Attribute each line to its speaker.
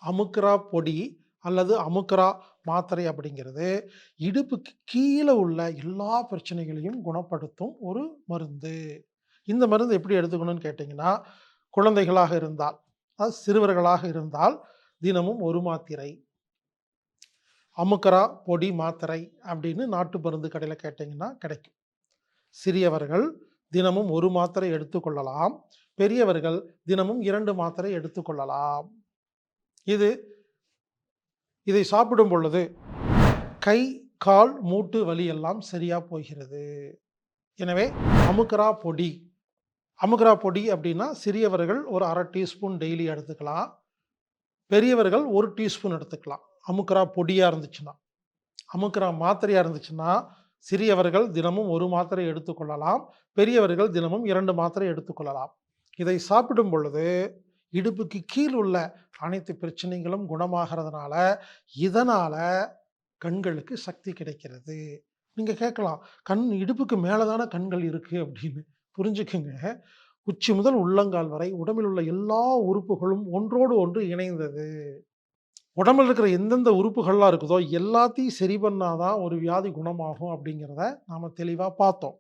Speaker 1: அமுக்ரா பொடி அல்லது அமுக்ரா மாத்திரை அப்படிங்கிறது இடுப்புக்கு கீழே உள்ள எல்லா பிரச்சனைகளையும் குணப்படுத்தும் ஒரு மருந்து. இந்த மருந்து எப்படி எடுத்துக்கணும்னு கேட்டிங்கன்னா, குழந்தைகளாக இருந்தால், அதாவது சிறுவர்களாக இருந்தால் தினமும் 1 மாத்திரை. அமுக்ரா பொடி மாத்திரை அப்படின்னு நாட்டு மருந்து கடையில கேட்டீங்கன்னா கிடைக்கும். சிறியவர்கள் தினமும் 1 மாத்திரை எடுத்துக்கொள்ளலாம். பெரியவர்கள் தினமும் 2 மாத்திரை எடுத்துக்கொள்ளலாம். இது இதை சாப்பிடும் பொழுது கை, கால், மூட்டு வலி எல்லாம் சரியா போகிறது. எனவே அமுக்ரா பொடி. அமுக்ரா பொடி அப்படின்னா சிறியவர்கள் ஒரு 1/2 டீஸ்பூன் டெய்லி எடுத்துக்கலாம். பெரியவர்கள் 1 டீஸ்பூன் எடுத்துக்கலாம். அமுக்ரா பொடியா இருந்துச்சுன்னா. அமுக்ரா மாத்திரையா இருந்துச்சுன்னா, சிறியவர்கள் தினமும் 1 மாத்திரை எடுத்துக்கொள்ளலாம். பெரியவர்கள் தினமும் 2 மாத்திரை எடுத்துக்கொள்ளலாம். இதை சாப்பிடும் பொழுது இடுப்புக்கு கீழ் உள்ள அனைத்து பிரச்சனைகளும் குணமாகறதுனால, இதனால கண்களுக்கு சக்தி கிடைக்கிறது. நீங்க கேட்கலாம், இடுப்புக்கு மேல தான கண்கள் இருக்கு அப்படின்னு. புரிஞ்சுக்கங்க. உச்சி முதல் உள்ளங்கால் வரை உடம்பில் உள்ள எல்லா உறுப்புகளும் ஒன்றோடு ஒன்று இணைந்தது. உடம்புல இருக்கிற எந்தெந்த உறுப்புகள்லாம் இருக்குதோ, எல்லாத்தையும் சரி பண்ணா தான் ஒரு வியாதி குணமாகும் அப்படிங்கிறத நாம தெளிவா பார்த்தோம்.